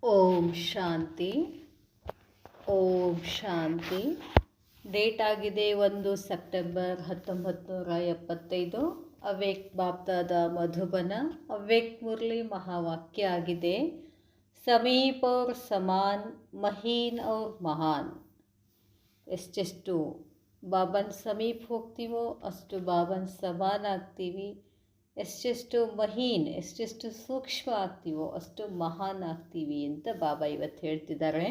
ಓಂ ಶಾಂತಿ. ಓಂ ಶಾಂತಿ. Date ಆಗಿದೆ 1 September 1975. ಅವ್ಯಕ್ತ ಬಾಪ್ದಾದ ಮಧುಬನ. ಅವ್ಯಕ್ತ ಮುರಳಿ ಮಹಾವಾಕ್ಯ ಆಗಿದೆ, ಸಮೀಪ और ಸಮಾನ್, ಮಹೀನ್ और ಮಹಾನ್. ಎಷ್ಟೆಷ್ಟು ಬಾಬನ್ ಸಮೀಪ ಹೋಗ್ತೀವೋ ಅಷ್ಟು ಬಾಬನ್ ಸಮಾನ ಆಗ್ತೀವಿ. ಎಷ್ಟೆಷ್ಟು ಮಹೀನ್, ಎಷ್ಟೆಷ್ಟು ಸೂಕ್ಷ್ಮ ಆಗ್ತೀವೋ ಅಷ್ಟು ಮಹಾನ್ ಆಗ್ತೀವಿ ಅಂತ ಬಾಬಾ ಇವತ್ತು ಹೇಳ್ತಿದ್ದಾರೆ.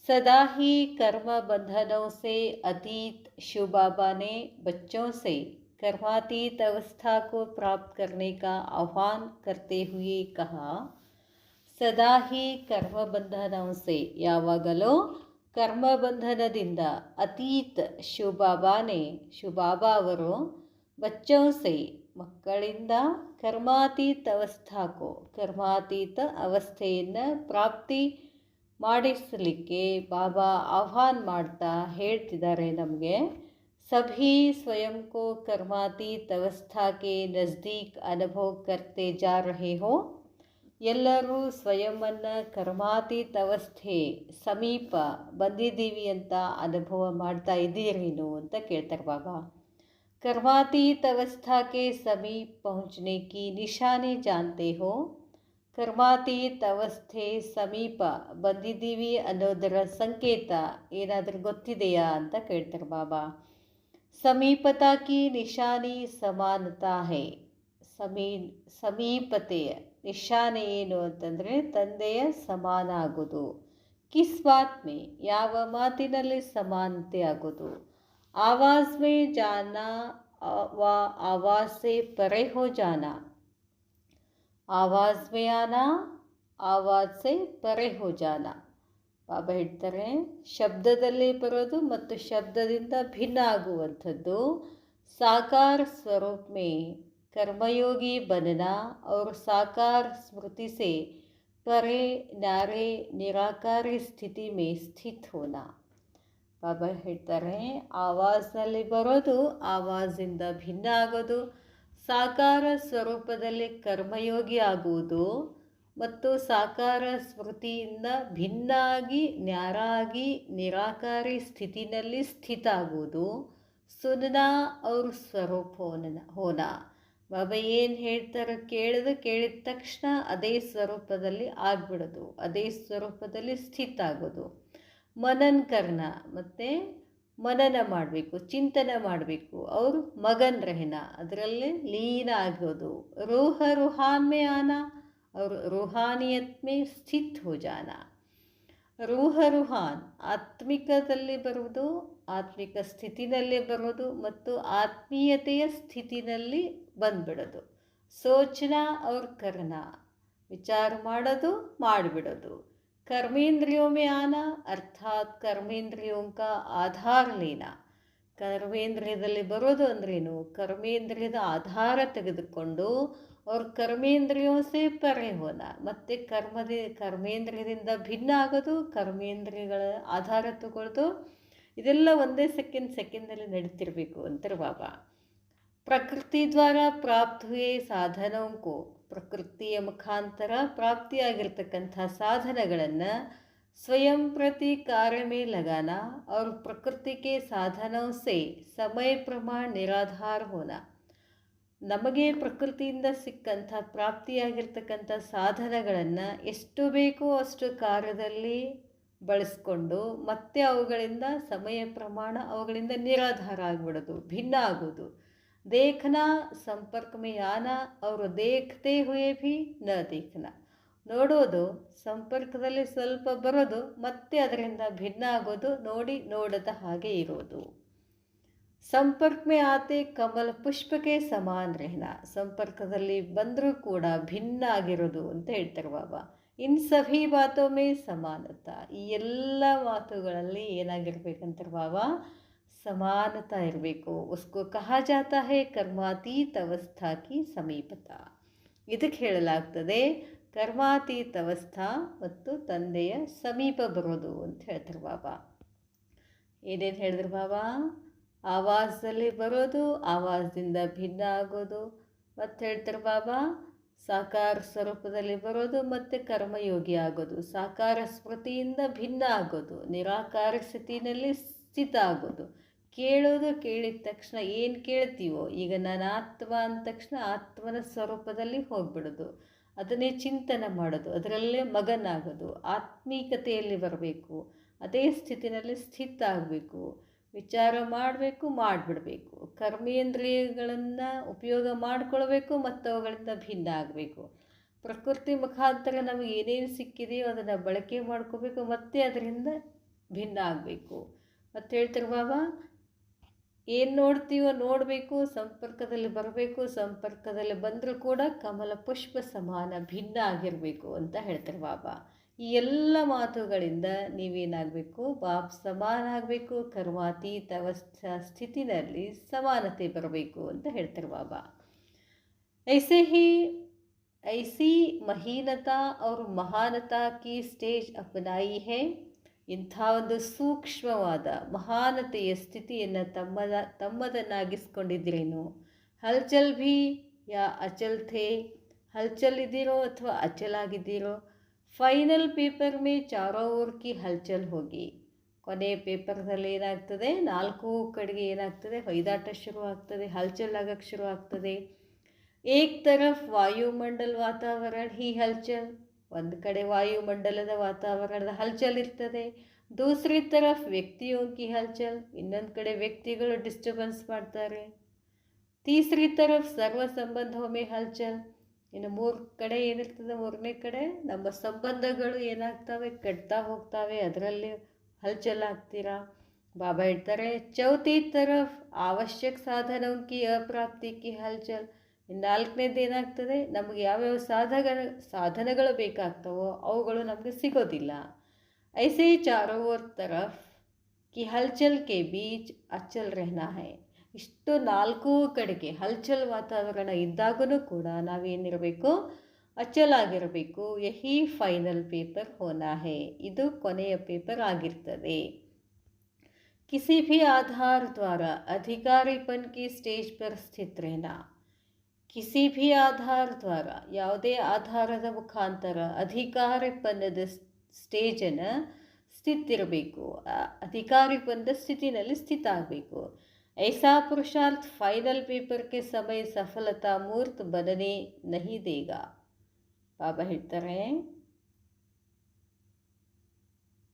सदा ही कर्म बंधनों से अतीत शिव बाबा ने बच्चों से कर्मातीत अवस्था को प्राप्त करने का आह्वान करते हुए कहा, सदा ही कर्म बंधनों से, ಯಾವಾಗಲೂ ಕರ್ಮಬಂಧನದಿಂದ ಅತೀತ್ ಶಿವಬಾಬಾ ಅವರು ಬಚ್ಚೋಸೆ ಮಕ್ಕಳಿಂದ ಕರ್ಮಾತೀತ ಅವಸ್ಥಾಕೋ, ಕರ್ಮಾತೀತ ಅವಸ್ಥೆಯನ್ನು ಪ್ರಾಪ್ತಿ ಮಾಡಿಸಲಿಕ್ಕೆ ಬಾಬಾ ಆಹ್ವಾನ ಮಾಡ್ತಾ ಹೇಳ್ತಿದ್ದಾರೆ ನಮಗೆ. ಸಭಿ ಸ್ವಯಂ ಕೋ ಕರ್ಮಾತೀತ ಅವಸ್ಥಾ ಕೆ ನಜ್ದೀಕ್ ಅನುಭವ ಕರ್ತೆ ಜಾ ರಹೆ ಹೋ. ಎಲ್ಲರೂ ಸ್ವಯಂವನ್ನು ಕರ್ಮಾತೀತ ಅವಸ್ಥೆ ಸಮೀಪ ಬಂದಿದ್ದೀವಿ ಅಂತ ಅನುಭವ ಮಾಡ್ತಾ ಇದ್ದೀರೇನು ಅಂತ ಕೇಳ್ತಾರೆ ಬಾಬಾ. कर्मातीत अवस्था के समीप पहुँचने की निशानी जानते हो. ಕರ್ಮಾತೀತ ಅವಸ್ಥೆ ಸಮೀಪ ಬಂದಿದ್ದೀವಿ ಅನ್ನೋದರ ಸಂಕೇತ ಏನಾದರೂ ಗೊತ್ತಿದೆಯಾ ಅಂತ ಕೇಳ್ತಾರೆ ಬಾಬಾ. ಸಮೀಪತಾ ಕಿ ನಿಶಾನಿ ಸಮಾನತಾ ಹೈ. ಸಮೀಪತೆಯ ನಿಶಾನೆ ಏನು ಅಂತಂದರೆ ತಂದೆಯ ಸಮಾನ ಆಗೋದು. ಕಿಸ್ ಬಾತ್ ಮೇ, ಯಾವ ಮಾತಿನಲ್ಲಿ ಸಮಾನತೆ ಆಗೋದು. आवाज़ में जाना व आवाज़ से परे हो जाना. आवाज़ में आना, आवाज़ से परे हो जाना. ಬಾಬಾ ಹೇಳ್ತಾರೆ, ಶಬ್ದದಲ್ಲಿ ಬರೋದು ಮತ್ತು ಶಬ್ದದಿಂದ ಭಿನ್ನ ಆಗುವಂಥದ್ದು. ಸಾಕಾರ ಸ್ವರೂಪ ಮೇ कर्मयोगी बनना और साकार स्मृति से परे नारे निराकारी स्थिति में स्थित होना. ಬಾಬಾ ಹೇಳ್ತಾರೆ, ಆವಾಜ್ನಲ್ಲಿ ಬರೋದು, ಆವಾಜಿಂದ ಭಿನ್ನ ಆಗೋದು, ಸಾಕಾರ ಸ್ವರೂಪದಲ್ಲಿ ಕರ್ಮಯೋಗಿ ಆಗುವುದು ಮತ್ತು ಸಾಕಾರ ಸ್ಮೃತಿಯಿಂದ ಭಿನ್ನಾಗಿ ನ್ಯಾರಾಗಿ ನಿರಾಕಾರಿ ಸ್ಥಿತಿನಲ್ಲಿ ಸ್ಥಿತ ಆಗುವುದು. ಸುನನಾ ಅವ್ರ ಸ್ವರೂಪ ಹೋನಾ. ಬಾಬಾ ಏನು ಹೇಳ್ತಾರೆ ಕೇಳಿದ ತಕ್ಷಣ ಅದೇ ಸ್ವರೂಪದಲ್ಲಿ ಆಗ್ಬಿಡೋದು, ಅದೇ ಸ್ವರೂಪದಲ್ಲಿ ಸ್ಥಿತ ಆಗೋದು. ಮನನ್ ಕರ್ನ, ಮತ್ತು ಮನನ ಮಾಡಬೇಕು, ಚಿಂತನೆ ಮಾಡಬೇಕು. ಅವರು ಮಗನ್ ರಹನ, ಅದರಲ್ಲಿ ಲೀನ ಆಗೋದು. ರೂಹಾನ್ ಮೇ ಆನಾ, ಅವರು ರೂಹಾನಿಯತ್ ಮೇ ಸ್ಥಿತ್ ಹೋ ಜಾನ. ರೂಹಾನ್ ಆತ್ಮಿಕದಲ್ಲಿ ಬರುವುದು, ಆತ್ಮಿಕ ಸ್ಥಿತಿನಲ್ಲಿ ಬರೋದು ಮತ್ತು ಆತ್ಮೀಯತೆಯ ಸ್ಥಿತಿನಲ್ಲಿ ಬಂದ್ಬಿಡೋದು. ಸೋಚನಾ ಅವ್ರ ಕರ್ನ, ವಿಚಾರ ಮಾಡೋದು, ಮಾಡಿಬಿಡೋದು. कर्मेंद्रियों में आना अर्थात कर्मेंद्रियों का आधार लेना. ಕರ್ಮೇಂದ್ರಿಯದಲ್ಲಿ ಬರೋದು ಅಂದ್ರೇನು, ಕರ್ಮೇಂದ್ರಿಯದ ಆಧಾರ ತೆಗೆದುಕೊಂಡು ಅವ್ರ ಕರ್ಮೇಂದ್ರಿಯೋ ಸೇ ಪರೆ ಹೋನ, ಮತ್ತು ಕರ್ಮೇಂದ್ರಿಯದಿಂದ ಭಿನ್ನ ಆಗೋದು, ಕರ್ಮೇಂದ್ರಿಯಗಳ ಆಧಾರ ತಗೊಳ್ಳೋದು. ಇದೆಲ್ಲ ಒಂದೇ ಸೆಕೆಂಡಲ್ಲಿ ನಡೀತಿರ್ಬೇಕು ಅಂತಾರೆ ಬಾಬಾ. ಪ್ರಕೃತಿ ದ್ವಾರ ಪ್ರಾಪ್ತ ಹುಯೇ ಸಾಧನೋಂಕೋ, ಪ್ರಕೃತಿಯ ಮುಖಾಂತರ ಪ್ರಾಪ್ತಿಯಾಗಿರ್ತಕ್ಕಂಥ ಸಾಧನಗಳನ್ನು ಸ್ವಯಂ ಪ್ರತಿ ಕಾರ್ಯ ಮೇ ಲಗಾನ और प्रकृति के साधनों से समय प्रमाण निराधार होना. ನಮಗೆ ಪ್ರಕೃತಿಯಿಂದ ಸಿಕ್ಕಂಥ ಪ್ರಾಪ್ತಿಯಾಗಿರ್ತಕ್ಕಂಥ ಸಾಧನಗಳನ್ನು ಎಷ್ಟು ಬೇಕೋ ಅಷ್ಟು ಕಾರ್ಯದಲ್ಲಿ ಬಳಸ್ಕೊಂಡು ಮತ್ತೆ ಅವುಗಳಿಂದ ಸಮಯ ಪ್ರಮಾಣ ಅವುಗಳಿಂದ ನಿರಾಧಾರ ಆಗಿಬಿಡೋದು, ಭಿನ್ನ ಆಗೋದು. देखना संपर्क में आना और देखते हुए भी न देखना. ನೋಡೋದು, ಸಂಪರ್ಕದಲ್ಲಿ ಸ್ವಲ್ಪ ಬರೋದು, ಮತ್ತೆ ಅದರಿಂದ ಭಿನ್ನ ಆಗೋದು, ನೋಡದ ಹಾಗೆ ಇರೋದು. ಸಂಪರ್ಕ ಮೇ ಆತೆ ಕಮಲ ಪುಷ್ಪಕ್ಕೆ ಸಮಾನ ರಹನ. ಸಂಪರ್ಕದಲ್ಲಿ ಬಂದರೂ ಕೂಡ ಭಿನ್ನ ಆಗಿರೋದು ಅಂತ ಹೇಳ್ತಾರೆ ಬಾಬಾ. ಇನ್ ಸಭಿ ಬಾತೋ ಮೇ ಸಮಾನತಾ, ಈ ಎಲ್ಲ ಮಾತುಗಳಲ್ಲಿ ಏನಾಗಿರ್ಬೇಕಂತಾರೆ ಬಾಬಾ, ಸಮಾನತಾ ಇರಬೇಕು. ಉಸ್ಕೋ ಕಹಾ ಜಾತಾ ಹೈ ಕರ್ಮಾತೀತ ಅವಸ್ಥಾ ಕಿ ಸಮೀಪತಾ. ಇದಕ್ಕೆ ಹೇಳಲಾಗ್ತದೆ ಕರ್ಮಾತೀತ ಅವಸ್ಥಾ ಮತ್ತು ತಂದೆಯ ಸಮೀಪ ಬರೋದು ಅಂತ ಹೇಳ್ತಾರೆ ಬಾಬಾ. ಏನೇನು ಹೇಳಿದ್ರು ಬಾಬಾ? ಆವಾಜಲ್ಲಿ ಬರೋದು, ಆವಾಜದಿಂದ ಭಿನ್ನ ಆಗೋದು. ಮತ್ತು ಹೇಳ್ತಾರೆ ಬಾಬಾ, ಸಾಕಾರ ಸ್ವರೂಪದಲ್ಲಿ ಬರೋದು ಮತ್ತು ಕರ್ಮಯೋಗಿ ಆಗೋದು, ಸಾಕಾರ ಸ್ಮೃತಿಯಿಂದ ಭಿನ್ನ ಆಗೋದು, ನಿರಾಕಾರ ಸ್ಥಿತಿನಲ್ಲಿ ಸ್ಥಿತ ಆಗೋದು, ಕೇಳೋದು, ಕೇಳಿದ ತಕ್ಷಣ ಏನು ಕೇಳ್ತೀವೋ, ಈಗ ನಾನು ಆತ್ಮ ಅಂದ ತಕ್ಷಣ ಆತ್ಮನ ಸ್ವರೂಪದಲ್ಲಿ ಹೋಗ್ಬಿಡೋದು, ಅದನ್ನೇ ಚಿಂತನೆ ಮಾಡೋದು, ಅದರಲ್ಲೇ ಮಗನಾಗೋದು, ಆತ್ಮೀಕತೆಯಲ್ಲಿ ಬರಬೇಕು, ಅದೇ ಸ್ಥಿತಿನಲ್ಲಿ ಸ್ಥಿತ ಆಗಬೇಕು, ವಿಚಾರ ಮಾಡಬೇಕು, ಮಾಡಿಬಿಡಬೇಕು, ಕರ್ಮೇಂದ್ರಿಯಗಳನ್ನು ಉಪಯೋಗ ಮಾಡಿಕೊಳ್ಬೇಕು ಮತ್ತು ಅವುಗಳಿಂದ ಭಿನ್ನ ಆಗಬೇಕು. ಪ್ರಕೃತಿ ಮುಖಾಂತರ ನಮಗೆ ಏನೇನು ಸಿಕ್ಕಿದೆಯೋ ಅದನ್ನು ಬಳಕೆ ಮಾಡ್ಕೋಬೇಕು, ಮತ್ತೆ ಅದರಿಂದ ಭಿನ್ನ ಆಗಬೇಕು. ಮತ್ತು ಹೇಳ್ತಾರೆ ಬಾಬಾ, ಏನು ನೋಡ್ತೀವೋ ನೋಡಬೇಕು, ಸಂಪರ್ಕದಲ್ಲಿ ಬರಬೇಕು, ಸಂಪರ್ಕದಲ್ಲಿ ಬಂದರೂ ಕೂಡ ಕಮಲ ಪುಷ್ಪ ಸಮಾನ ಭಿನ್ನ ಆಗಿರಬೇಕು ಅಂತ ಹೇಳ್ತಾರೆ ಬಾಬಾ. ಈ ಎಲ್ಲ ಮಾತುಗಳಿಂದ ನೀವೇನಾಗಬೇಕು, ಬಾಬ್ ಸಮಾನ ಆಗಬೇಕು, ಕರ್ಮಾತೀತ ಸ್ಥಿತಿನಲ್ಲಿ ಸಮಾನತೆ ಬರಬೇಕು ಅಂತ ಹೇಳ್ತಾರೆ ಬಾಬಾ. ऐसी ಮಹೀನತಾ और ಮಹಾನತಾ ಕಿ ಸ್ಟೇಜ್ ಅಪನಾಯಿ ಹೇ. ಇಂಥ ಒಂದು ಸೂಕ್ಷ್ಮವಾದ ಮಹಾನತೆಯ ಸ್ಥಿತಿಯನ್ನು ತಮ್ಮದನ್ನಾಗಿಸ್ಕೊಂಡಿದ್ದೀರೇನು. ಹಲ್ಚಲ್ ಭೀ ಯಾ ಅಚಲ್ ಥೇ, ಹಲ್ಚಲ್ ಇದ್ದೀರೋ ಅಥವಾ ಅಚಲಾಗಿದ್ದೀರೋ. ಫೈನಲ್ ಪೇಪರ್ ಮೇ ಚಾರೋ ಓರ್ ಕಿ ಹಲ್ಚಲ್ ಹೋಗಿ. ಕೊನೆ ಪೇಪರ್ನಲ್ಲಿ ಏನಾಗ್ತದೆ, 4 ಕಡೆಗೆ ಏನಾಗ್ತದೆ, ಹೊಯ್ದಾಟ ಶುರು ಆಗ್ತದೆ, ಹಲ್ಚಲ್ ಆಗಕ್ಕೆ ಶುರು ಆಗ್ತದೆ. ಏಕ್ ತರಫ್ ವಾಯುಮಂಡಲ ವಾತಾವರಣ ಹಿ ಹಲ್ಚಲ್, ಒಂದು ಕಡೆ ವಾಯುಮಂಡಲದ ವಾತಾವರಣದ ಹಲ್ಚಲ್ ಇರ್ತದೆ. ದೂಸರಿ ತರಫ್ ವ್ಯಕ್ತಿಯೋ ಕಿ ಹಲ್ಚಲ್, ಇನ್ನೊಂದು ಕಡೆ ವ್ಯಕ್ತಿಗಳು ಡಿಸ್ಟರ್ಬೆನ್ಸ್ ಮಾಡ್ತಾರೆ. ತೀಸರಿ ತರಫ್ ಸರ್ವ ಸಂಬಂಧವೊಮ್ಮೆ ಹಲ್ಚಲ್, ಇನ್ನು 3 ಕಡೆ ಏನಿರ್ತದೆ, 3ನೇ ಕಡೆ ನಮ್ಮ ಸಂಬಂಧಗಳು ಏನಾಗ್ತವೆ, ಕೆಡ್ತಾ ಹೋಗ್ತವೆ, ಅದರಲ್ಲಿ ಹಲ್ಚಲ್ ಆಗ್ತೀರಾ. ಬಾಬಾ ಹೇಳ್ತಾರೆ, ಚೌಥಿ ತರಫ್ ಅವಶ್ಯಕ ಸಾಧನೋಂ ಕಿ ಅಪ್ರಾಪ್ತಿ ಕಿ ಹಲ್ಚಲ್. ಇನ್ನು 4ನೇದು ಏನಾಗ್ತದೆ, ನಮಗೆ ಯಾವ್ಯಾವ ಸಾಧನಗಳು ಬೇಕಾಗ್ತವೋ ಅವುಗಳು ನಮಗೆ ಸಿಗೋದಿಲ್ಲ. ಐಸೆ ಚಾರೋ ಓರ್ ತರಫ್ ಕಿ ಹಲ್ಚಲ್ ಕೆ ಬೀಚ್ ಅಚಲ್ ರೆಹನಾ ಹೈ. ಇಷ್ಟು 4 ಕಡೆಗೆ ಹಲ್ಚಲ್ ವಾತಾವರಣ ಇದ್ದಾಗೂ ಕೂಡ ನಾವೇನಿರಬೇಕು, ಅಚಲಾಗಿರಬೇಕು. ಯಹಿ ಫೈನಲ್ ಪೇಪರ್ ಹೋನಾ ಹೇ, ಇದು ಕೊನೆಯ ಪೇಪರ್ ಆಗಿರ್ತದೆ. ಕಿಸಿ ಭಿ ಆಧಾರ ದ್ವಾರ ಅಧಿಕಾರಿಪನ್ ಕಿ ಸ್ಟೇಜ್ ಪರ್ ಸ್ಥಿತ ರೆಹನಾ. ಕಿಸಿ ಭಿ ಆಧಾರ ದ್ವಾರ, ಯಾವುದೇ ಆಧಾರದ ಮುಖಾಂತರ ಅಧಿಕಾರಿಪನ್ನದ ಸ್ಟೇಜನ್ನು ಸ್ಥಿತಿರಬೇಕು, ಅಧಿಕಾರಿಪನ್ನದ ಸ್ಥಿತಿನಲ್ಲಿ ಸ್ಥಿತ ಆಗಬೇಕು. ऐसा पुरुषार्थ फाइनल पेपर के समय सफलता मूर्त बनने नहीं देगा. ಬಾಬಾ ಹೇಳ್ತಾರೆ,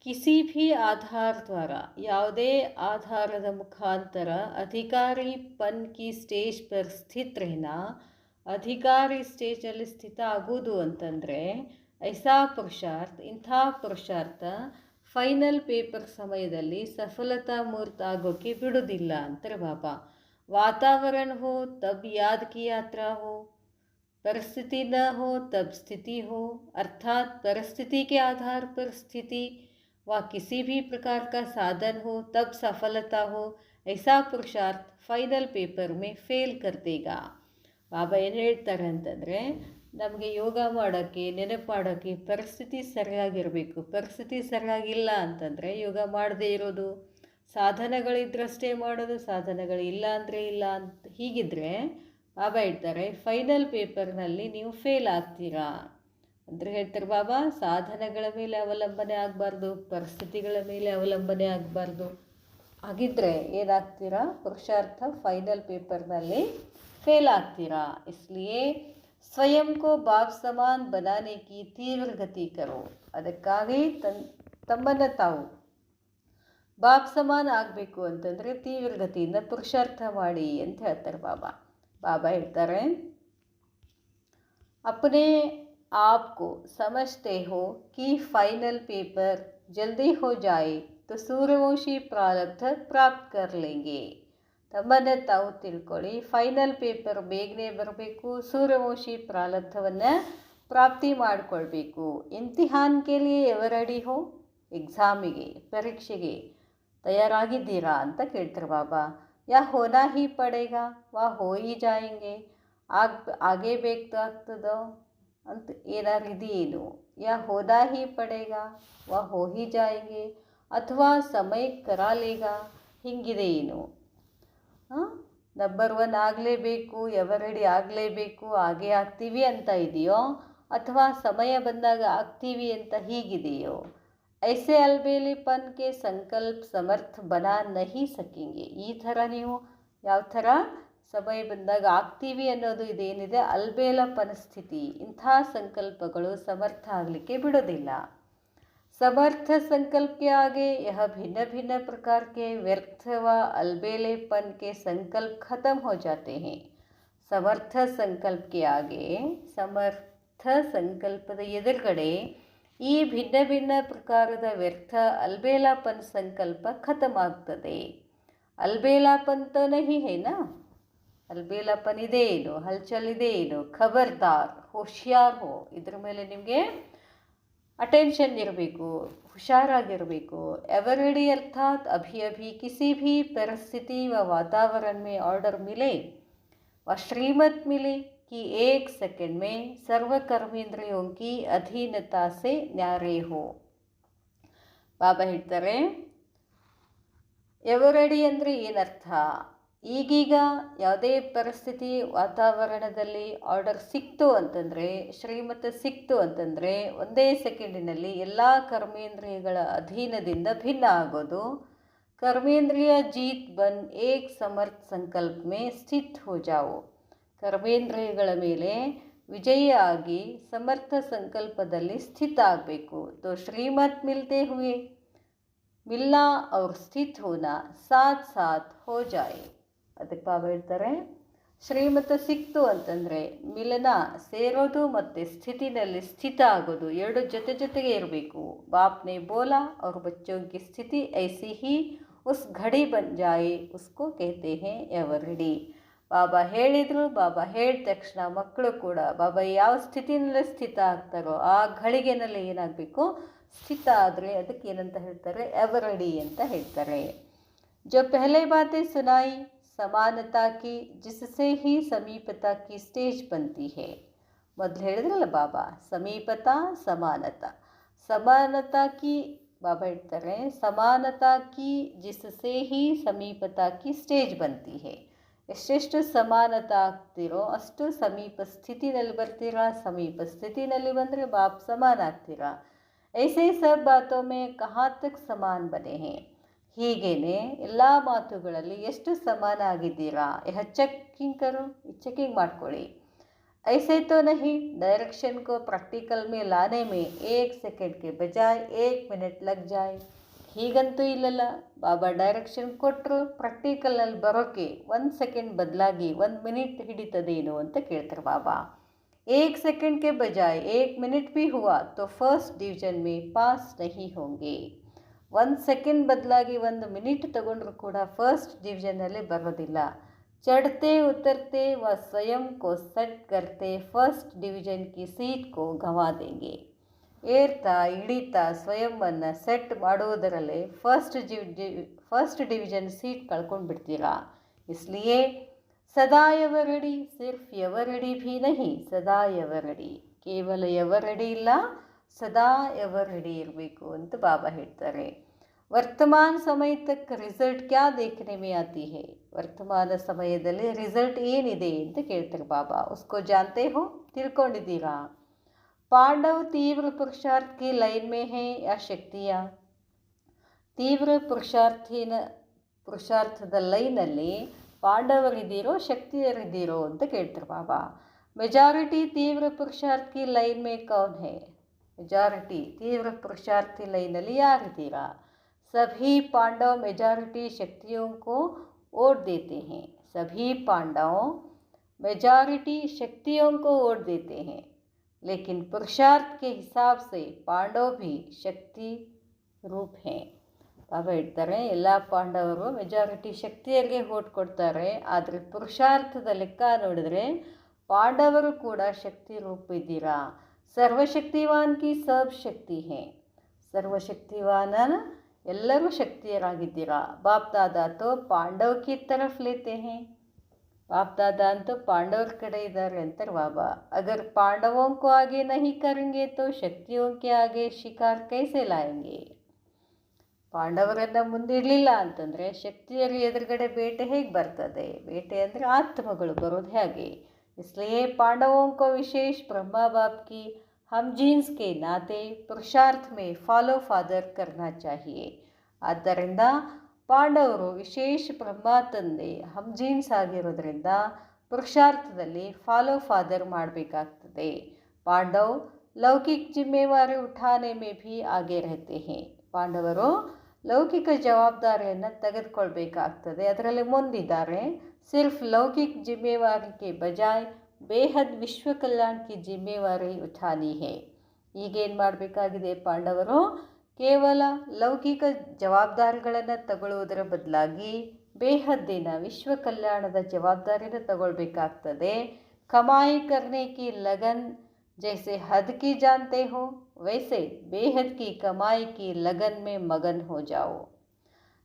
ಕಿಸಿ ಭಿ ಆಧಾರ ದ್ವಾರ, ಯಾವುದೇ ಆಧಾರದ ಮುಖಾಂತರ ಅಧಿಕಾರಿ ಪನ್ ಕಿ ಸ್ಟೇಜ್ ಪರ್ ಸ್ಥಿತ ರೆಹನಾ, ಅಧಿಕಾರಿ ಸ್ಟೇಜಲ್ಲಿ ಸ್ಥಿತ ಆಗುವುದು ಅಂತಂದರೆ, ಐಸಾ ಪುರುಷಾರ್ಥ, ಇಂಥ ಪುರುಷಾರ್ಥ ಫೈನಲ್ ಪೇಪರ್ ಸಮಯದಲ್ಲಿ ಸಫಲತಾ ಮೂರ್ತ ಆಗೋಕ್ಕೆ ಬಿಡೋದಿಲ್ಲ ಅಂತಾರೆ ಬಾಬಾ. ವಾತಾವರಣ ಹೋ ತಬ್ ಯಾದ್ ಕಿ ಯಾತ್ರಾ ಹೋ, ಪರಿಸ್ಥಿತಿ ನ हो तब स्थिति हो, अर्थात परिस्थिति के आधार पर स्थिति व किसी भी प्रकार का साधन हो तब सफलता हो. ऐसा पुरुषार्थ ಫೈನಲ್ ಪೇಪರ್ ಮೇ ಫೇಲ್ कर देगा. ಬಾಬಾ ಏನು ಹೇಳ್ತಾರೆ ಅಂತಂದರೆ, ನಮಗೆ ಯೋಗ ಮಾಡೋಕ್ಕೆ, ನೆನಪು ಮಾಡೋಕ್ಕೆ ಪರಿಸ್ಥಿತಿ ಸರಿಯಾಗಿರಬೇಕು. ಪರಿಸ್ಥಿತಿ ಸರಿಯಾಗಿಲ್ಲ ಅಂತಂದರೆ ಯೋಗ ಮಾಡದೇ ಇರೋದು, ಸಾಧನಗಳಿದ್ರಷ್ಟೇ ಮಾಡೋದು, ಸಾಧನಗಳು ಇಲ್ಲ ಅಂದರೆ ಇಲ್ಲ ಅಂತ. ಹೀಗಿದ್ದರೆ ಬಾಬಾ ಹೇಳ್ತಾರೆ, ಫೈನಲ್ ಪೇಪರ್ನಲ್ಲಿ ನೀವು ಫೇಲ್ ಆಗ್ತೀರಾ. ಅಂದರೆ ಹೇಳ್ತಾರೆ ಬಾಬಾ, ಸಾಧನಗಳ ಮೇಲೆ ಅವಲಂಬನೆ ಆಗಬಾರ್ದು, ಪರಿಸ್ಥಿತಿಗಳ ಮೇಲೆ ಅವಲಂಬನೆ ಆಗಬಾರ್ದು. ಹಾಗಿದ್ದರೆ ಏನಾಗ್ತೀರಾ, ಪುರುಷಾರ್ಥ ಫೈನಲ್ ಪೇಪರ್ನಲ್ಲಿ ಫೇಲ್ ಆಗ್ತೀರಾ. ಇಸ್ಲಿಯೇ ಸ್ವಯಂ ಕೋ ಬಾಬ್ ಸಮಾನ್ ಬನಾನೆ ಕಿ ತೀವ್ರ ಗತಿ ಕರೋ. ಅದಕ್ಕಾಗಿ ತಮ್ಮನ್ನು ತಾವು ಬಾಬ್ ಸಮಾನ್ ಆಗಬೇಕು ಅಂತಂದರೆ ತೀವ್ರ ಗತಿಯಿಂದ ಪುರುಷಾರ್ಥ ಮಾಡಿ ಅಂತ ಹೇಳ್ತಾರೆ ಬಾಬಾ. ಬಾಬಾ ಹೇಳ್ತಾರೆ, अपने आप को समझते हो कि फाइनल पेपर जल्दी हो जाए तो सूर्यवंशी प्रारब्ध प्राप्त कर लेंगे. ತಮ್ಮನ್ನು ತಾವು ತಿಳ್ಕೊಳ್ಳಿ, ಫೈನಲ್ ಪೇಪರ್ ಬೇಗನೆ ಬರಬೇಕು, ಸೂರ್ಯವಂಶಿ ಪ್ರಾರಬ್ಧವನ್ನು ಪ್ರಾಪ್ತಿ ಮಾಡಿಕೊಳ್ಬೇಕು. ಇಮ್ತಿಹಾನ್ ಕೇಳಿಯೇ ರೆಡಿ ಹೋ, ಎಕ್ಸಾಮಿಗೆ, ಪರೀಕ್ಷೆಗೆ ತಯಾರಾಗಿದ್ದೀರಾ ಅಂತ ಕೇಳ್ತಾರೆ ಬಾಬಾ. ಯಾ ಹೋನಾ ಹಿ ಪಡೇಗಾ ವಾ ಹೋ ಹಿ ಜಾಯಂಗೆ, ಆಗೇ ಬೇಕಾಗ್ತದೋ ಅಂತ ಏನಾರು ಇದೆಯೇನು. ಯಾ ಹೋನಾ ಹಿ ಪಡೇಗಾ ವಾ ಹೋ ಹಿ ಜಾಯಂಗೆ, ಅಥವಾ ಸಮಯ ಕರಾಲೇಗಾ, ಹಿಂಗಿದೆ ಏನು. ನಂಬರ್ 1 ಆಗಲೇಬೇಕು, ಎವರೆಡಿ ಆಗಲೇಬೇಕು, ಹಾಗೆ ಆಗ್ತೀವಿ ಅಂತ ಇದೆಯೋ, ಅಥವಾ ಸಮಯ ಬಂದಾಗ ಆಗ್ತೀವಿ ಅಂತ ಹೀಗಿದೆಯೋ? ಐಸೆ ಅಲ್ಬೇಲಿಪನ್ ಕೆ ಸಂಕಲ್ಪ ಸಮರ್ಥ ಬನಾ ನಹಿ ಸಕೆಂಗೆ. ಈ ಥರ ನೀವು ಯಾವ ಥರ ಸಮಯ ಬಂದಾಗ ಆಗ್ತೀವಿ ಅನ್ನೋದು ಇದೇನಿದೆ ಅಲ್ಬೇಲಪನ ಸ್ಥಿತಿ, ಇಂಥ ಸಂಕಲ್ಪಗಳು ಸಮರ್ಥ ಆಗಲಿಕ್ಕೆ ಬಿಡೋದಿಲ್ಲ. समर्थ संकल्प के आगे यह भिन्न भिन्न प्रकार के व्यर्थ व अलबेलेपन के संकल्प खत्म हो जाते हैं. समर्थ संकल्प के आगे, समर्थ ಸಂಕಲ್ಪದ ಎದುರುಗಡೆ ಈ ಭಿನ್ನ ಭಿನ್ನ ಪ್ರಕಾರದ ವ್ಯರ್ಥ ಅಲ್ಬೇಲಾಪನ್ ಸಂಕಲ್ಪ ಖತಮ್ ಆಗ್ತದೆ. ಅಲ್ಬೇಲಾಪನ್ ತೋ ನಹಿ ಹೇ ನಾ, ಅಲ್ಬೇಲಾಪನ್ ಇದೆ ಏನು, ಹಲ್ಚಲ್ ಇದೆ ಏನು, ಖಬರ್ದಾರ್ ಹೋಶಿಯಾರ್ ಹೋ, ಇದ್ರ ಮೇಲೆ ನಿಮಗೆ अटेंशन इरಬೇಕು, हुशारागिरಬೇಕು. एवरीडे अर्थात अभी अभी किसी भी परिस्थिति व वातावरण में ऑर्डर मिले व श्रीमत मिले कि 1 सेकंड में सर्व कर्मेंद्रियों की अधीनता से न्यारे हो. ಬಾಬಾ ಹೇಳ್ತಾರೆ ಎವರೆಡಿ ಅಂದರೆ ಏನರ್ಥ? ಈಗೀಗ ಯಾವುದೇ ಪರಿಸ್ಥಿತಿ ವಾತಾವರಣದಲ್ಲಿ ಆರ್ಡರ್ ಸಿಕ್ತು ಅಂತಂದರೆ, ಶ್ರೀಮತ ಸಿಕ್ತು ಅಂತಂದರೆ, ಒಂದೇ ಸೆಕೆಂಡಿನಲ್ಲಿ ಎಲ್ಲ ಕರ್ಮೇಂದ್ರಿಯಗಳ ಅಧೀನದಿಂದ ಭಿನ್ನ ಆಗೋದು. ಕರ್ಮೇಂದ್ರಿಯ ಜೀತ್ ಬನ್ ಏಕ್ ಸಮರ್ಥ ಸಂಕಲ್ಪ ಮೇ ಸ್ಥಿತ್ ಹೋ ಜಾವೋ. ಕರ್ಮೇಂದ್ರಿಯಗಳ ಮೇಲೆ ವಿಜಯ ಆಗಿ ಸಮರ್ಥ ಸಂಕಲ್ಪದಲ್ಲಿ ಸ್ಥಿತ ಆಗಬೇಕು. ತೋ ಶ್ರೀಮತ್ ಮಿಲ್ತೆ ಹುए मिलना और स्थित होना साथ साथ हो जाए. ಅದಕ್ಕೆ ಬಾಬಾ ಹೇಳ್ತಾರೆ ಶ್ರೀಮತ ಸಿಕ್ತು ಅಂತಂದರೆ ಮಿಲನ ಸೇರೋದು ಮತ್ತು ಸ್ಥಿತಿನಲ್ಲಿ ಸ್ಥಿತ ಆಗೋದು ಎರಡು ಜೊತೆ ಜೊತೆಗೆ ಇರಬೇಕು. ಬಾಪ್ನೆ ಬೋಲಾ ಅವ್ರ ಬಚ್ಚೋं की स्थिति ऐसी ही उस घड़ी बन जाए उसको कहते हैं एवरेडी. ಬಾಬಾ ಹೇಳಿದರು, ಬಾಬಾ ಹೇಳಿದ ತಕ್ಷಣ ಮಕ್ಕಳು ಕೂಡ ಬಾಬಾ ಯಾವ ಸ್ಥಿತಿನಲ್ಲಿ ಸ್ಥಿತ ಆಗ್ತಾರೋ ಆ ಘಳಿಗೆನಲ್ಲಿ ಏನಾಗಬೇಕು, ಸ್ಥಿತ ಆದರೆ ಅದಕ್ಕೆ ಏನಂತ ಹೇಳ್ತಾರೆ, ಎವರೆಡಿ ಅಂತ ಹೇಳ್ತಾರೆ. जो पहले बातें सुनाई समानता की जिससे ही समीपता की स्टेज बनती है. ಮೊದಲು ಹೇಳಿದ್ರಲ್ಲ ಬಾಬಾ ಸಮೀಪತಾ ಸಮಾನತಾ, ಸಮಾನತಾ ಕಿ ಬಾಬಾ ಹೇಳ್ತಾರೆ ಸಮಾನತಾ ಕಿ ಜಿಸ್ಸೆ ಹಿ ಸಮೀಪತಾ ಕಿ ಸ್ಟೇಜ್ ಬಂತಿ ಹೇ. ಎಷ್ಟೆಷ್ಟು ಸಮಾನತಾ ಆಗ್ತಿರೋ ಅಷ್ಟು ಸಮೀಪ ಸ್ಥಿತಿನಲ್ಲಿ ಬರ್ತೀರಾ, ಸಮೀಪ ಸ್ಥಿತಿನಲ್ಲಿ ಬಂದರೆ ಬಾಪ್ ಸಮಾನ ಆಗ್ತೀರಾ. ಐಸೆ ಸಬ್ ಬಾತೋ ಮೇ ಕಹಾ ತಕ್ ಸಮಾನ್ ಬನೆ ಹೇ. ಹೀಗೇನೆ ಎಲ್ಲ ಮಾತುಗಳಲ್ಲಿ ಎಷ್ಟು ಸಮಾನ ಆಗಿದ್ದೀರಾ, ಚೆಕಿಂಗ್ ಕರು, ಚೆಕಿಂಗ್ ಮಾಡ್ಕೊಳ್ಳಿ. ऐसे तो नहीं डायरेक्शन को प्रैक्टिकल में लाने में 1 सेकंड के बजाय 1 मिनट लग जाए. ಹೀಗಂತೂ ಇಲ್ಲಲ್ಲ, ಬಾಬಾ ಡೈರೆಕ್ಷನ್ ಕೊಟ್ಟರು, ಪ್ರಾಕ್ಟಿಕಲ್ನಲ್ಲಿ ಬರೋಕ್ಕೆ 1 ಸೆಕೆಂಡ್ ಬದಲಾಗಿ 1 ಮಿನಿಟ್ ಹಿಡಿತದೇನು ಅಂತ ಕೇಳ್ತಾರೆ ಬಾಬಾ. 1 सेकंड के बजाय 1 मिनट भी हुआ तो फर्स्ट डिवीजन में पास नहीं होंगे. 1 ಸೆಕೆಂಡ್ ಬದಲಾಗಿ 1 ಮಿನಿಟ್ ತಗೊಂಡ್ರು ಕೂಡ ಫಸ್ಟ್ ಡಿವಿಷನ್ನಲ್ಲಿ ಬರೋದಿಲ್ಲ. चढ़ते उतरते व स्वयं को सेट करते फर्स्ट डिवीजन की सीट को गंवा देंगे. ಏರ್ತಾ ಇಳಿತಾ ಸ್ವಯಂವನ್ನು ಸೆಟ್ ಮಾಡುವುದರಲ್ಲೇ ಫಸ್ಟ್ ಡಿವಿಷನ್ ಸೀಟ್ ಕಳ್ಕೊಂಡು ಬಿಡ್ತೀರಾ. इसलिए सदा एवरेडी, सिर्फ एवरेडी भी नहीं सदा एवरेडी, ಕೇವಲ ಎವರೆಡಿ ಇಲ್ಲ ಸದಾ ಎವರೆಡಿ ಇರಬೇಕು ಅಂತ ಬಾಬಾ ಹೇಳ್ತಾರೆ. ವರ್ತಮಾನ ಸಮಯ ತಕ್ ರಿಸಲ್ಟ್ ಕ್ಯಾ ದೇಖನೆ ಮೇ ಆತಿ ಹೇ. ವರ್ತಮಾನ ಸಮಯದಲ್ಲಿ ರಿಸಲ್ಟ್ ಏನಿದೆ ಅಂತ ಕೇಳ್ತಾರೆ ಬಾಬಾ. ಉಸ್ಕೋ ಜಾನ್ತೆ ಹೋ, ತಿಳ್ಕೊಂಡಿದ್ದೀರಾ? ಪಾಂಡವ್ ತೀವ್ರ ಪುರುಷಾರ್ಥ ಕಿ ಲೈನ್ ಮೇ ಹೇ ಯಾ ಶಕ್ತಿಯ. ತೀವ್ರ ಪುರುಷಾರ್ಥದ ಲೈನಲ್ಲಿ ಪಾಂಡವರಿದ್ದೀರೋ ಶಕ್ತಿಯರಿದ್ದೀರೋ ಅಂತ ಕೇಳ್ತಾರೆ ಬಾಬಾ. ಮೆಜಾರಿಟಿ ತೀವ್ರ ಪುರುಷಾರ್ಥ ಕಿ ಲೈನ್ ಮೇ ಕೌನ್ ಹೇ. ಮೆಜಾರಿಟಿ ತೀವ್ರ ಪುರುಷಾರ್ಥಿ ಲೈನಲ್ಲಿ ಯಾರಿದ್ದೀರಾ? सभी पांडव मेजॉरिटी शक्तियों को वोट देते हैं. सभी पांडव मेजॉरिटी शक्तियों को वोट देते हैं, लेकिन पुरुषार्थ के हिसाब से पांडव भी शक्ति रूप हैं. ಬಾಬಾ ಹೇಳ್ತಾರೆ ಎಲ್ಲ ಪಾಂಡವರು ಮೆಜಾರಿಟಿ ಶಕ್ತಿಯರಿಗೆ ವೋಟ್ ಕೊಡ್ತಾರೆ, ಆದರೆ ಪುರುಷಾರ್ಥದ ಲೆಕ್ಕ ನೋಡಿದ್ರೆ ಪಾಂಡವರು ಕೂಡ ಶಕ್ತಿ ರೂಪ ಇದ್ದೀರಾ. ಸರ್ವಶಕ್ತಿವಾನ್ ಕಿ ಸಬ್ ಶಕ್ತಿ ಹೇ. ಸರ್ವಶಕ್ತಿವಾನ ಎಲ್ಲರೂ ಶಕ್ತಿಯರಾಗಿದ್ದೀರಾ. ಬಾಪ್ ದಾದಾ ತೋ ಪಾಂಡವ್ ಕಿ ತರಫ್ ಲೇತೆ ಹೇ. ಬಾಪ್ ದಾದಾ ಅಂತೂ ಪಾಂಡವ್ರ ಕಡೆ ಇದ್ದಾರೆ ಅಂತಾರೆ ಬಾಬಾ. ಅಗರ್ ಪಾಂಡವೋं को आगे नहीं करेंगे तो शक्तियों के आगे शिकार कैसे लाएंगे. ಪಾಂಡವರನ್ನು ಮುಂದಿಡಲಿಲ್ಲ ಅಂತಂದರೆ ಶಕ್ತಿಯರ ಎದುರುಗಡೆ ಬೇಟೆ ಹೇಗೆ ಬರ್ತದೆ? ಬೇಟೆ ಅಂದರೆ ಆತ್ಮಗಳು ಬರೋದು ಹೇಗೆ? इसलिए पांडवों को विशेष ब्रह्मा बाप की हम जीन्स के नाते पुरुषार्थ में फॉलो फादर करना चाहिए. ಆದ್ದರಿಂದ ಪಾಂಡವರು ವಿಶೇಷ ಬ್ರಹ್ಮ ತಂದೆ ಹಮ್ ಜೀನ್ಸ್ ಆಗಿರೋದ್ರಿಂದ ಪುರುಷಾರ್ಥದಲ್ಲಿ ಫಾಲೋ ಫಾದರ್ ಮಾಡಬೇಕಾಗ್ತದೆ. ಪಾಂಡವ್ ಲೌಕಿಕ ಜಿಮ್ಮೆವಾರಿ ಉಠಾನೆ ಮೇ ಭಿ ಆಗೆ ರಹತೆ ಹೇ. ಪಾಂಡವರು ಲೌಕಿಕ ಜವಾಬ್ದಾರಿಯನ್ನು ತೆಗೆದುಕೊಳ್ಬೇಕಾಗ್ತದೆ, ಅದರಲ್ಲಿ ಮುಂದಿದ್ದಾರೆ. सिर्फ लौकिक जिम्मेवारी के बजाय बेहद विश्व कल्याण की जिम्मेवारी उठानी है. ಈಗೇನು ಮಾಡಬೇಕಾಗಿದೆ? ಪಾಂಡವರು ಕೇವಲ ಲೌಕಿಕ ಜವಾಬ್ದಾರಿಗಳನ್ನು ತಗೊಳ್ಳುವುದರ ಬದಲಾಗಿ ಬೇಹದ್ದಿನ ವಿಶ್ವ ಕಲ್ಯಾಣದ ಜವಾಬ್ದಾರಿನ ತಗೊಳ್ಬೇಕಾಗ್ತದೆ. ಕಮಾಯಿ ಕರ್ನೆ ಕಿ ಲಗನ್ ಜೈಸೆ ಹದ್ ಕಿ ಜಾನ್ತೆ ಹೋ ವೈಸೆ ಬೇಹದ್ ಕಿ ಕಮಾಯಿ ಕಿ ಲಗನ್ ಮೇ ಮಗನ್ ಹೋ ಜಾओ.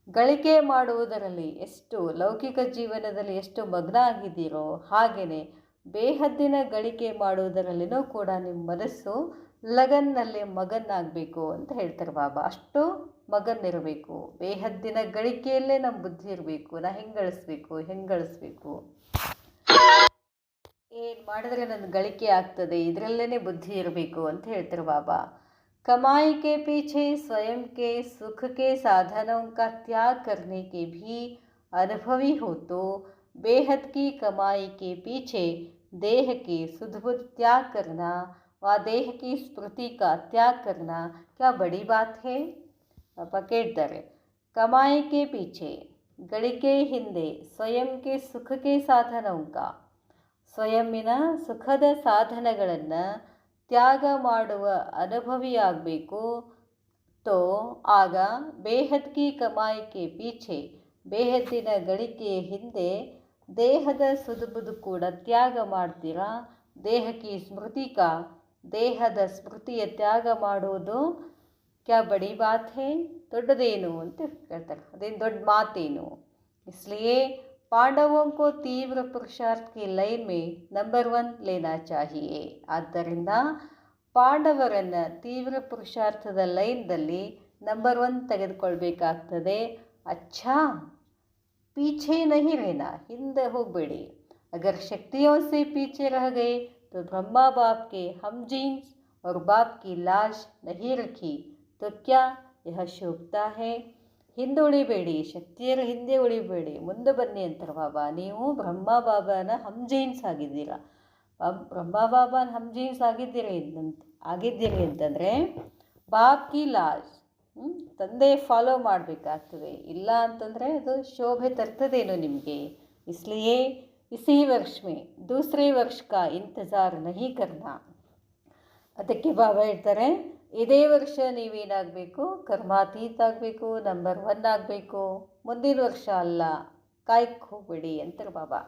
ಗಳಿಕೆ ಮಾಡುವುದರಲ್ಲಿ ಎಷ್ಟು ಲೌಕಿಕ ಜೀವನದಲ್ಲಿ ಎಷ್ಟು ಮಗ್ನ ಆಗಿದ್ದೀರೋ ಹಾಗೆಯೇ ಬೇಹದ್ದಿನ ಗಳಿಕೆ ಮಾಡುವುದರಲ್ಲಿನೂ ಕೂಡ ನಿಮ್ಮ ಮನಸ್ಸು ಲಗನ್ನಲ್ಲಿ ಮಗನ್ನಾಗಬೇಕು ಅಂತ ಹೇಳ್ತಾರೆ ಬಾಬಾ. ಅಷ್ಟು ಮಗನ್ನಿರಬೇಕು. ಬೇಹದ್ದಿನ ಗಳಿಕೆಯಲ್ಲೇ ನಮ್ಮ ಬುದ್ಧಿ ಇರಬೇಕು. ನಾ ಹೆಂಗೆ ಗಳಿಸ್ಬೇಕು, ಏನು ಮಾಡಿದ್ರೆ ನನ್ನ ಗಳಿಕೆ ಆಗ್ತದೆ, ಇದರಲ್ಲೇ ಬುದ್ಧಿ ಇರಬೇಕು ಅಂತ ಹೇಳ್ತಾರೆ ಬಾಬಾ. कमाई के पीछे स्वयं के सुख के साधनों का त्याग करने के भी अनुभवी हो तो बेहद की कमाई के पीछे देह के सुध बुध त्याग करना व देह की स्मृति का त्याग करना क्या बड़ी बात है? पकेटदरे कमाई के पीछे ಗಳಿಕೆ ಹಿಂದೆ ಸ್ವಯಂ ಕೆ ಸುಖಕ್ಕೆ ಸಾಧನವುಂಕ ಸ್ವಯಂನ ಸುಖದ ಸಾಧನಗಳನ್ನು ತ್ಯಾಗ ಮಾಡುವ ಅನುಭವಿಯಾಗಬೇಕು. ತೋ ಆಗ ಬೇಹದ್ ಕಿ ಕಮಾಯಿಕೆ ಪೀಛೆ ಬೇಹದ್ದಿನ ಗಳಿಕೆಯ ಹಿಂದೆ ದೇಹದ ಸುದುಬುದು ಕೂಡ ತ್ಯಾಗ ಮಾಡ್ತೀರಾ. ದೇಹಕ್ಕೆ ಸ್ಮೃತಿಕ ದೇಹದ ಸ್ಮೃತಿಯ ತ್ಯಾಗ ಮಾಡುವುದು ಕ್ಯಾ ಬಡಿ ಬಾತ್ ಹೇ, ದೊಡ್ಡದೇನು ಅಂತ ಹೇಳ್ತಾರೆ. ಅದೇನು ದೊಡ್ಡ ಮಾತೇನು? ಇಸ್ಲಿಯೇ पांडवों को तीव्र पुरुषार्थ की लाइन में नंबर 1 लेना चाहिए. ಆದ್ದರಿಂದ ಪಾಂಡವರನ್ನು ತೀವ್ರ ಪುರುಷಾರ್ಥದ ಲೈನ್ದಲ್ಲಿ ನಂಬರ್ 1 ತೆಗೆದುಕೊಳ್ಬೇಕಾಗ್ತದೆ. ಅಚ್ಚಾ ಪೀಛೆ ನಹಿ ರೆನಾ, ಹಿಂದೆ ಹೋಗಬೇಡಿ. ಅಗರ್ ಶಕ್ತಿಯೋं से पीछे रह गए तो ब्रह्मा बाप के हम जीन्स और बाप की लाश नहीं रखी तो क्या यह शोभता है? ಹಿಂದೆ ಉಳಿಬೇಡಿ, ಶಕ್ತಿಯರ ಹಿಂದೆ ಉಳಿಬೇಡಿ, ಮುಂದೆ ಬನ್ನಿ ಅಂತಾರೆ ಬಾಬಾ. ನೀವು ಬ್ರಹ್ಮ ಬಾಬಾನ ಹಮ್ಜೀನ್ಸ್ ಆಗಿದ್ದೀರಾ. ಬ್ರಹ್ಮ ಬಾಬಾನ ಹಮ್ಜೀನ್ಸ್ ಆಗಿದ್ದೀರಿ ಅಂತಂದರೆ ಬಾಪ್ ಕಿ ಲಾಜ್, ತಂದೆ ಫಾಲೋ ಮಾಡಬೇಕಾಗ್ತದೆ. ಇಲ್ಲ ಅಂತಂದರೆ ಅದು ಶೋಭೆ ತರ್ತದೇನೋ ನಿಮಗೆ. ಇಸ್ಲಿಯೇ ಇಸಿ ವರ್ಷ ಮೇ ದೂಸರೇ ವರ್ಷ ಕಾ ಇಂತಜಾರ್ ನಹಿ ಕರ್ನಾ. ಅದಕ್ಕೆ ಬಾಬಾ ಹೇಳ್ತಾರೆ, ಇದೇ ವರ್ಷ ನೀವೇನಾಗಬೇಕು? ಕರ್ಮಾತೀತ ಆಗಬೇಕು, ನಂಬರ್ 1 ಆಗಬೇಕು. ಮುಂದಿನ ವರ್ಷ ಅಲ್ಲ, ಕಾಯ್ಕೆ ಹೋಗ್ಬೇಡಿ ಅಂತಾರೆ ಬಾಬಾ.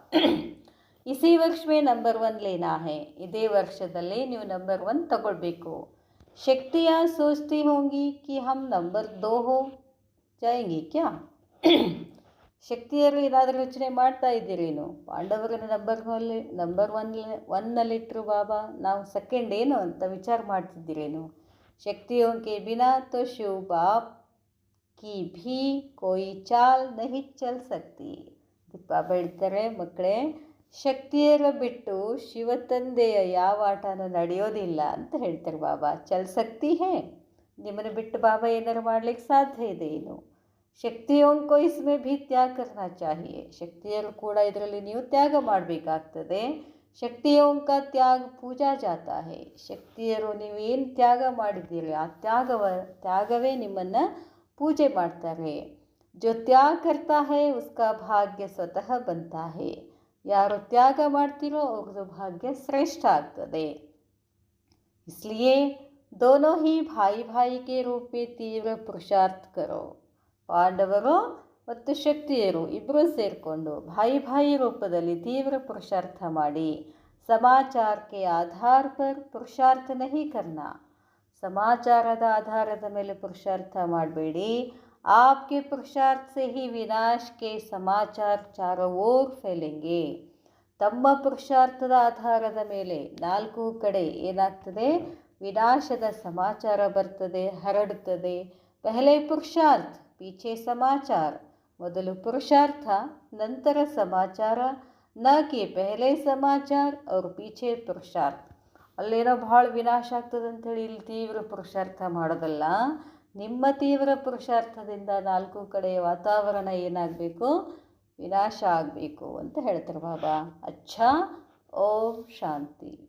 ಇಸಿ ವರ್ಷ ಮೇ ನಂಬರ್ 1 ಲೇನಾ ಹೇ, ಇದೇ ವರ್ಷದಲ್ಲಿ ನೀವು ನಂಬರ್ 1 ತಗೊಳ್ಬೇಕು. ಶಕ್ತಿಯ ಸೋಚ್ತಿ ಹೋಂಗಿ ಕಿ ಹಮ್ ನಂಬರ್ 2 ಹೋ ಜಾಯಂಗಿ ಕ್ಯಾ? ಶಕ್ತಿಯರು ಏನಾದರೂ ಯೋಚನೆ ಮಾಡ್ತಾ ಇದ್ದೀರೇನು? ಪಾಂಡವರನ್ನು ನಂಬರ್ 1ನಲ್ಲಿಟ್ಟರು ಬಾಬಾ, ನಾವು ಸೆಕೆಂಡ್ ಏನು ಅಂತ ವಿಚಾರ ಮಾಡ್ತಿದ್ದೀರೇನು? शक्तियों के बिना तो शिव बाप की भी कोई चाल नहीं चल सकती. ಬಾಬಾ ಹೇಳ್ತಾರೆ, ಮಕ್ಕಳೇ, ಶಕ್ತಿಯರ ಬಿಟ್ಟು ಶಿವ ತಂದೆಯ ಯಾವ ಆಟನೂ ನಡೆಯೋದಿಲ್ಲ ಅಂತ ಹೇಳ್ತಾರೆ ಬಾಬಾ. ಚಲ್ಸಕ್ತಿ ಹೇ, ನಿಮ್ಮನ್ನು ಬಿಟ್ಟು ಬಾಬಾ ಏನಾರು ಮಾಡ್ಲಿಕ್ಕೆ ಸಾಧ್ಯ ಇದೆ ಏನು? ಶಕ್ತಿಯೋಂ ಕೋ ಇಸ್ಮೇ ಭೀ ತ್ಯಾಗ ಕರ್ನಾ ಚಾಹಿಯೇ, ಶಕ್ತಿಯರು ಕೂಡ ಇದರಲ್ಲಿ ನೀವು ತ್ಯಾಗ ಮಾಡಬೇಕಾಗ್ತದೆ. ಶಕ್ತಿಯೋಂ ಕಾ ತ್ಯಾಗ ಪೂಜಾ ಜಾತಾ ಹೇ, ಶಕ್ತಿಯರು ನೀವು ಏನು ತ್ಯಾಗ ಮಾಡಿದ್ದೀರಿ ಆ ತ್ಯಾಗವೇ ನಿಮ್ಮನ್ನು ಪೂಜೆ ಮಾಡ್ತಾರೆ. ಜೋ ತ್ಯಾಗ ಕರ್ತಾ ಹೇ ಉಸ್ಕಾ ಭಾಗ್ಯ ಸ್ವತಃ ಬಂತಾ ಹೇ, ಯಾರು ತ್ಯಾಗ ಮಾಡ್ತೀರೋ ಅವ್ರದ್ದು ಭಾಗ್ಯ ಶ್ರೇಷ್ಠ ಆಗ್ತದೆ. ಇಸ್ಲಿಯೇ ದೋನೋ ಹಿ ಭಾಯಿ ಭಾಯಿ ಕೆ ರೂಪ ಮೇ ತೀವ್ರ ಪುರುಷಾರ್ಥ ಕರೋ. ಪಾಂಡವರು ಮತ್ತು ಶಕ್ತಿಯರು ಇಬ್ಬರೂ ಸೇರಿಕೊಂಡು ಭಾಯಿ ರೂಪದಲ್ಲಿ ತೀವ್ರ ಪುರುಷಾರ್ಥ ಮಾಡಿ. ಸಮಾಚಾರಕ್ಕೆ ಆಧಾರ ಪರ್ ಪುರುಷಾರ್ಥ ನಹಿ ಕರ್ನಾ, ಸಮಾಚಾರದ ಆಧಾರದ ಮೇಲೆ ಪುರುಷಾರ್ಥ ಮಾಡಬೇಡಿ. आपके पुरुषार्थ से ही विनाश के समाचार चारों ओर फैलेंगे. ತಮ್ಮ ಪುರುಷಾರ್ಥದ ಆಧಾರದ ಮೇಲೆ 4 ಕಡೆ ಏನಾಗ್ತದೆ? ವಿನಾಶದ ಸಮಾಚಾರ ಬರ್ತದೆ, ಹರಡುತ್ತದೆ. ಪಹಲೆ ಪುರುಷಾರ್ಥ ಪೀಛೆ ಸಮಾಚಾರ. ಮೊದಲು ಪುರುಷಾರ್ಥ, ನಂತರ ಸಮಾಚಾರ. ನ ಕಿ ಪೆಹಲೆ ಸಮಾಚಾರ ಅವ್ರ ಪೀಛೆ ಪುರುಷಾರ್ಥ. ಅಲ್ಲೇನೋ ಭಾಳ ವಿನಾಶ ಆಗ್ತದೆ ಅಂಥೇಳಿ ಇಲ್ಲಿ ತೀವ್ರ ಪುರುಷಾರ್ಥ ಮಾಡೋದಲ್ಲ. ನಿಮ್ಮ ತೀವ್ರ ಪುರುಷಾರ್ಥದಿಂದ ನಾಲ್ಕು ಕಡೆ ವಾತಾವರಣ ಏನಾಗಬೇಕು, ವಿನಾಶ ಆಗಬೇಕು ಅಂತ ಹೇಳ್ತಾರೆ ಬಾಬಾ. ಅಚ್ಛಾ, ಓಂ ಶಾಂತಿ.